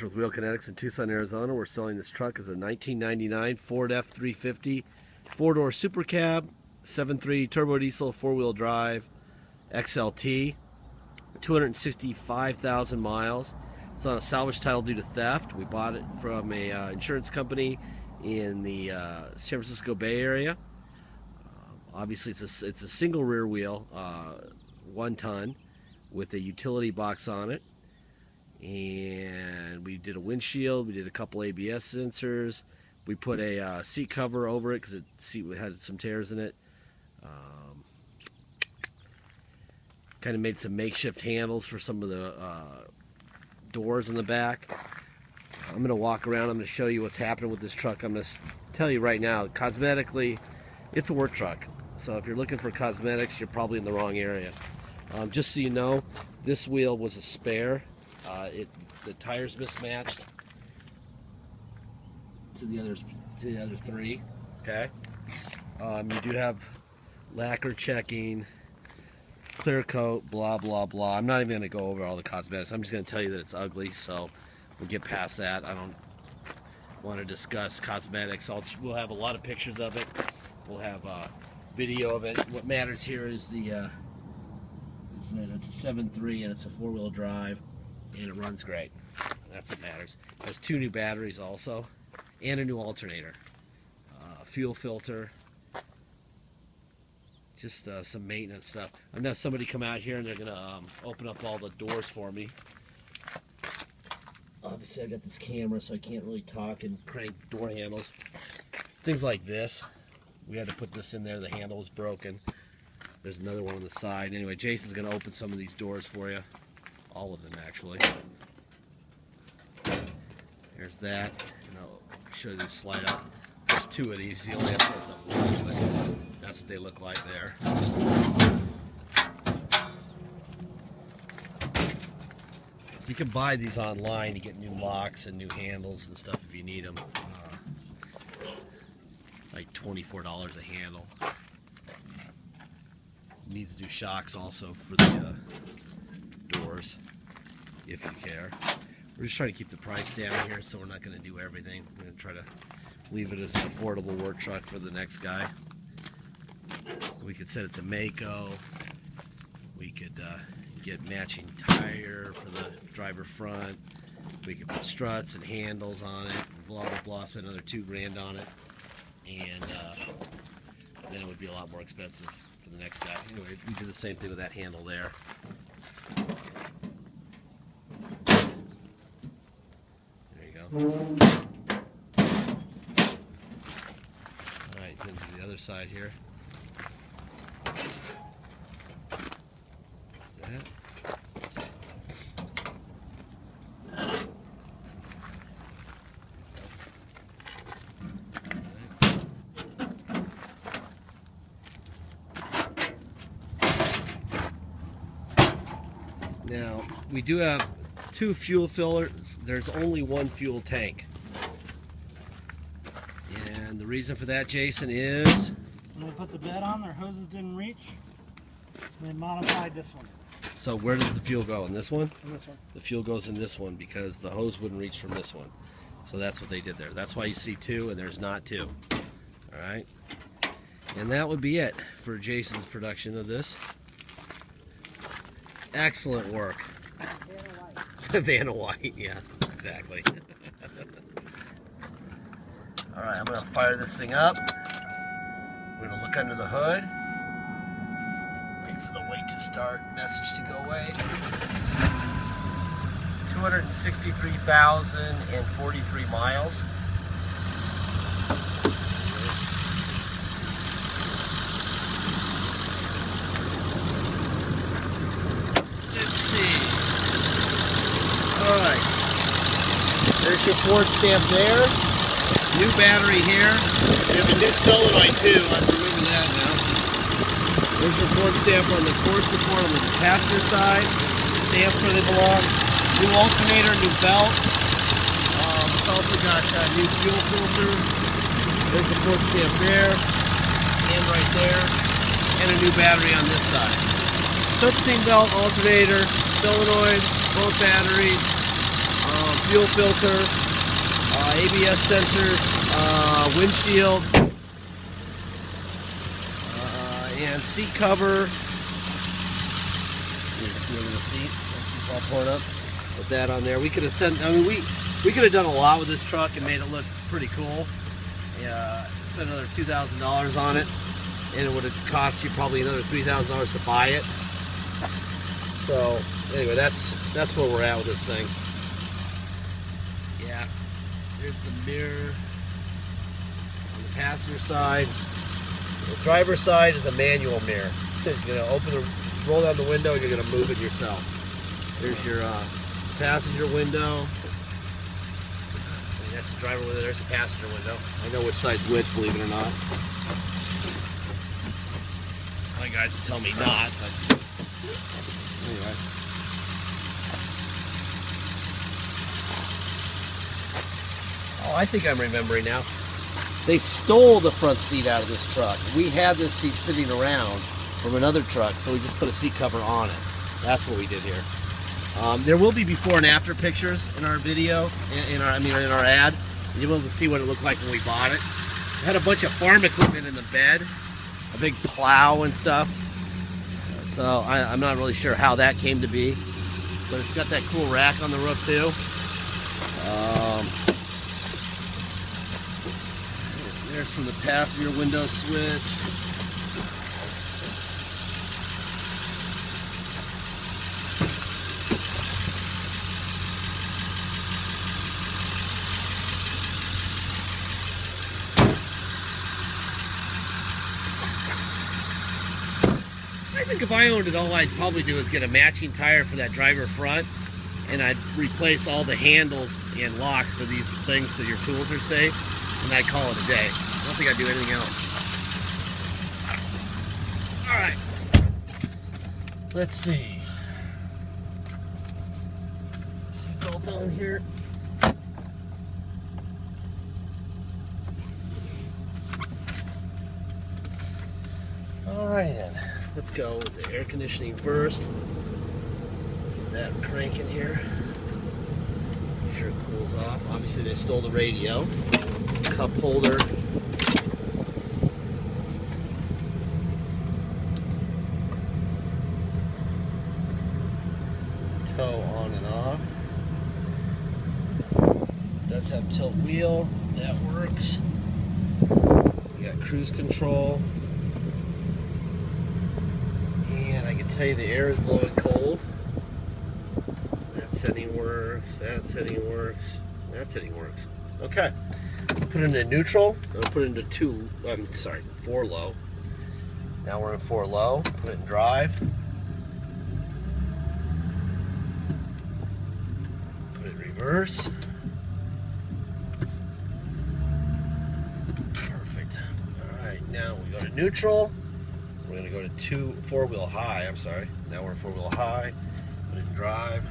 With Wheel Kinetics in Tucson, Arizona. We're selling this truck as a 1999 Ford F350 four-door super cab, 7.3 turbo diesel, four-wheel drive, XLT, 265,000 miles. It's on a salvage title due to theft. We bought it from a insurance company in the San Francisco Bay Area. Obviously, it's a single rear wheel, 1 ton, with a utility box on it. And we did a windshield, we did a couple ABS sensors, we put a seat cover over it because the seat had some tears in it. Kind of made some makeshift handles for some of the doors in the back. I'm going to walk around, I'm going to show you what's happening with this truck. I'm going to tell you right now, cosmetically, it's a work truck. So if you're looking for cosmetics, you're probably in the wrong area. Just so you know, this wheel was a spare. The tires mismatched to the other three. Okay. You do have lacquer checking, clear coat, blah blah blah. I'm not even going to go over all the cosmetics. I'm just going to tell you that it's ugly. So we'll get past that. I don't want to discuss cosmetics. We'll have a lot of pictures of it. We'll have video of it. What matters here is that it's a 7.3 and it's a four-wheel drive. And it runs great. That's what matters. It has 2 new batteries also, and a new alternator, fuel filter, just some maintenance stuff. I'm gonna have somebody come out here and they're gonna open up all the doors for me. Obviously, I got this camera, so I can't really talk and crank door handles. Things like this. We had to put this in there. The handle was broken. There's another one on the side. Anyway, Jason's gonna open some of these doors for you. All of them, actually. There's that. And I'll show you this slide up. There's 2 of these. You only have to open up one, but that's what they look like there. You can buy these online. You get new locks and new handles and stuff if you need them. Like $24 a handle. Needs new shocks also for the doors, if you care. We're just trying to keep the price down here, so we're not going to do everything. We're going to try to leave it as an affordable work truck for the next guy. We could set it to Mako. We could get matching tire for the driver front. We could put struts and handles on it, blah blah blah, spend another $2 grand on it, and then it would be a lot more expensive for the next guy. Anyway, we did the same thing with that handle there. Alright, then to the other side here. There's that. Now, we do have 2 fuel fillers. There's only 1 fuel tank. And the reason for that, Jason, is when they put the bed on, their hoses didn't reach. So they modified this one. So where does the fuel go? In this one? In this one. The fuel goes in this one because the hose wouldn't reach from this one. So that's what they did there. That's why you see 2 and there's not 2. Alright? And that would be it for Jason's production of this. Excellent work. Vanna White, yeah, exactly. Alright, I'm going to fire this thing up. We're going to look under the hood. Wait for the wait to start message to go away. 263,043 miles. Let's see. Alright, there's your Ford stamp there. New battery here. We have a new solenoid too. I'm removing that now. There's your Ford stamp on the core support on the passenger side. Stamps where they belong. New alternator, new belt. It's also got a new fuel filter. There's the Ford stamp there. And right there. And a new battery on this side. Serpentine belt, alternator, solenoid, both batteries. fuel filter, ABS sensors, windshield, and seat cover. You can see under the seat, so the seat's all torn up. Put that on there. We could have sent. I mean, we could have done a lot with this truck and made it look pretty cool. Spent another $2,000 on it, and it would have cost you probably another $3,000 to buy it. So anyway, that's where we're at with this thing. Yeah, here's the mirror on the passenger side. The driver's side is a manual mirror. You're gonna roll down the window, and you're gonna move it yourself. There's your passenger window. That's the driver window. There's the passenger window. I know which side's which, believe it or not. My guys would tell me not, but anyway. Oh, I think I'm remembering now. They stole the front seat out of this truck. We had this seat sitting around from another truck, so we just put a seat cover on it. That's what we did here. There will be before and after pictures in our video, in our ad. You'll be able to see what it looked like when we bought it. It had a bunch of farm equipment in the bed, a big plow and stuff. So I'm not really sure how that came to be, but it's got that cool rack on the roof too. There's from the passenger window switch. I think if I owned it, all I'd probably do is get a matching tire for that driver front, and I'd replace all the handles and locks for these things so your tools are safe, and I'd call it a day. I don't think I'd do anything else. All right, let's see. Seatbelt on here. Alrighty then. Let's go with the air conditioning first. Let's get that cranking here. Make sure it cools off. Obviously they stole the radio. Cup holder. Tow on and off. It does have tilt wheel. That works. We got cruise control. I can tell you the air is blowing cold. That setting works. That setting works. That setting works. Okay. Put it into neutral. I'll put it into 4 low. Now we're in 4 low. Put it in drive. Put it in reverse. Perfect. All right. Now we go to neutral. We're going to go to 4-wheel high, I'm sorry. Now we're in 4-wheel high. Put it in drive.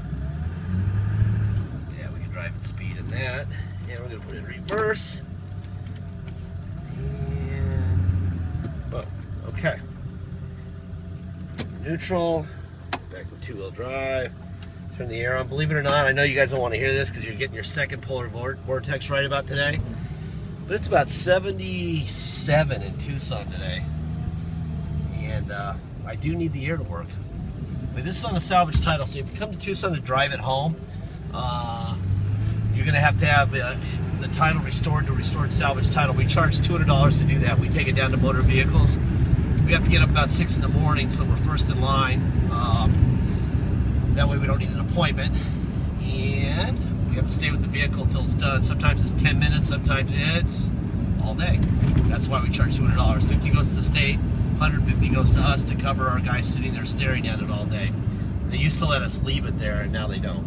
Yeah, we can drive at speed in that. And we're going to put it in reverse. And boom. Okay. Neutral. Back with 2-wheel drive. Turn the air on. Believe it or not, I know you guys don't want to hear this because you're getting your second polar vortex right about today. But it's about 77 in Tucson today. And I do need the air to work. I mean, this is on a salvage title, so if you come to Tucson to drive it home, you're going to have the title restored to restored salvage title. We charge $200 to do that. We take it down to motor vehicles. We have to get up about 6 in the morning, so we're first in line. That way we don't need an appointment. And we have to stay with the vehicle until it's done. Sometimes it's 10 minutes, sometimes it's all day. That's why we charge $200. 50 goes to the state. 150 goes to us to cover our guys sitting there staring at it all day. They used to let us leave it there, and now they don't.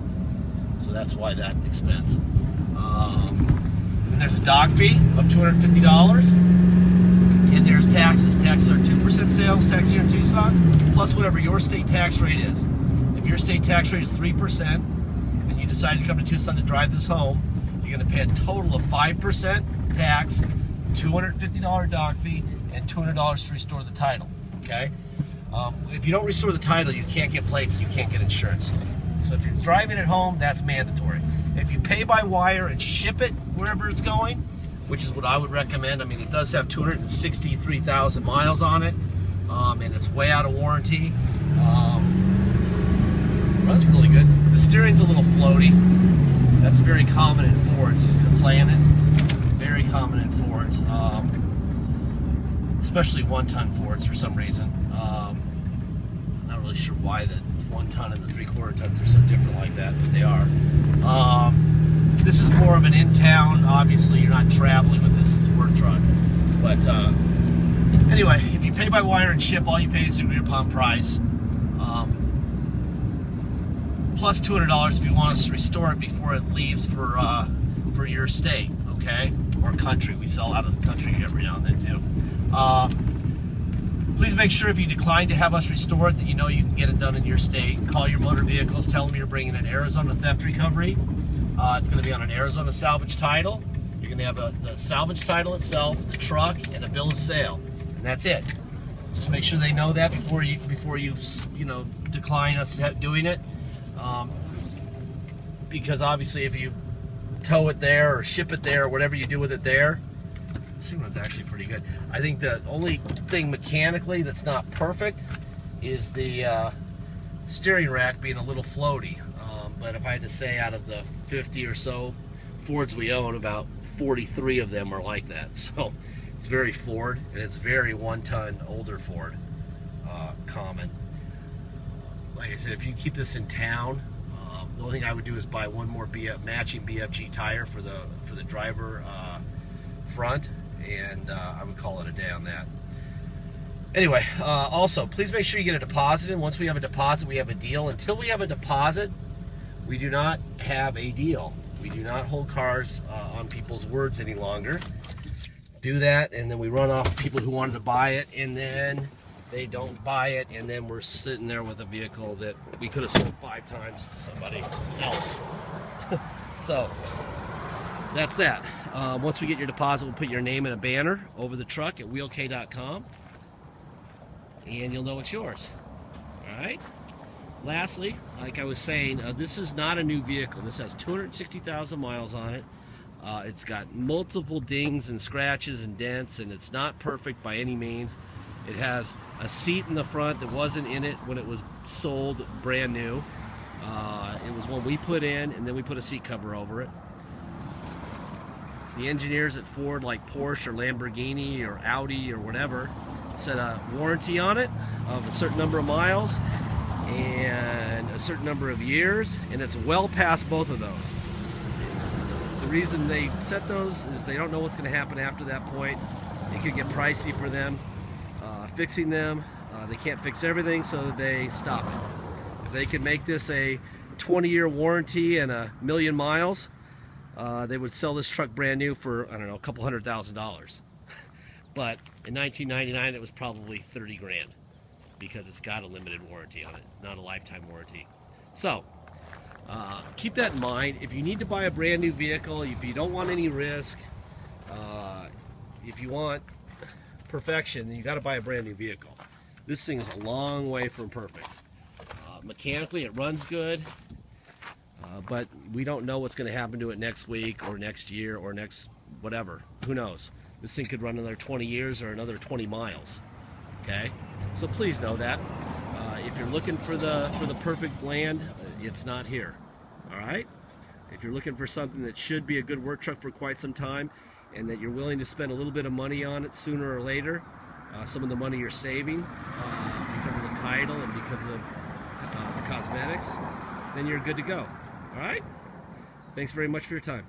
So that's why that expense. And there's a dock fee of $250, and there's taxes. Taxes are 2% sales tax here in Tucson, plus whatever your state tax rate is. If your state tax rate is 3%, and you decide to come to Tucson to drive this home, you're going to pay a total of 5% tax, $250 dock fee, and $200 to restore the title, okay? If you don't restore the title, you can't get plates, you can't get insurance. So if you're driving at home, that's mandatory. If you pay by wire and ship it wherever it's going, which is what I would recommend. I mean, it does have 263,000 miles on it, and it's way out of warranty. Runs really good. The steering's a little floaty. That's very common in Fords. You see the play in it? Very common in Fords, especially 1-ton Fords for some reason. Not really sure why the 1-ton and the 3/4 tons are so different like that, but they are. This is more of an in-town. Obviously, you're not traveling with this. It's a work truck. But anyway, if you pay by wire and ship, all you pay is the agreed upon price. Plus $200 if you want us to restore it before it leaves for your state, okay? Or country. We sell out of the country every now and then too. Please make sure if you decline to have us restore it that you know you can get it done in your state. Call your motor vehicles, tell them you're bringing an Arizona theft recovery. It's going to be on an Arizona salvage title. You're going to have the salvage title itself, the truck, and a bill of sale, and that's it. Just make sure they know that before you decline us doing it. Because obviously if you tow it there or ship it there or whatever you do with it there, this one's actually pretty good. I think the only thing mechanically that's not perfect is the steering rack being a little floaty. But if I had to say, out of the 50 or so Fords we own, about 43 of them are like that. So it's very Ford, and it's very 1-ton older Ford common. Like I said, if you keep this in town, the only thing I would do is buy one more matching BFG tire for the driver front, and I would call it a day on that. Anyway, also, please make sure you get a deposit in. Once we have a deposit, we have a deal. Until we have a deposit, we do not have a deal. We do not hold cars on people's words any longer. Do that, and then we run off people who wanted to buy it, and then they don't buy it, and then we're sitting there with a vehicle that we could have sold 5 times to somebody else. So that's that. Once we get your deposit, we'll put your name in a banner over the truck at wheelk.com, and you'll know it's yours. All right. Lastly, like I was saying, this is not a new vehicle. This has 260,000 miles on it. It's got multiple dings and scratches and dents, and it's not perfect by any means. It has a seat in the front that wasn't in it when it was sold brand new. It was one we put in, and then we put a seat cover over it. The engineers at Ford, like Porsche or Lamborghini or Audi or whatever, set a warranty on it of a certain number of miles and a certain number of years, and it's well past both of those. The reason they set those is they don't know what's going to happen after that point. It could get pricey for them fixing them. They can't fix everything, so they stop it. If they could make this a 20-year warranty and 1,000,000 miles, they would sell this truck brand new for, I don't know, a couple $100,000. But in 1999 it was probably 30 grand because it's got a limited warranty on it, not a lifetime warranty. So keep that in mind. If you need to buy a brand new vehicle, if you don't want any risk, if you want perfection, then you got to buy a brand new vehicle. This thing is a long way from perfect. Mechanically it runs good, but we don't know what's going to happen to it next week or next year or next whatever. Who knows? This thing could run another 20 years or another 20 miles. Okay, so please know that. If you're looking for the perfect land, it's not here. All right. If you're looking for something that should be a good work truck for quite some time, and that you're willing to spend a little bit of money on it sooner or later, some of the money you're saving because of the title and because of the cosmetics, then you're good to go. All right? Thanks very much for your time.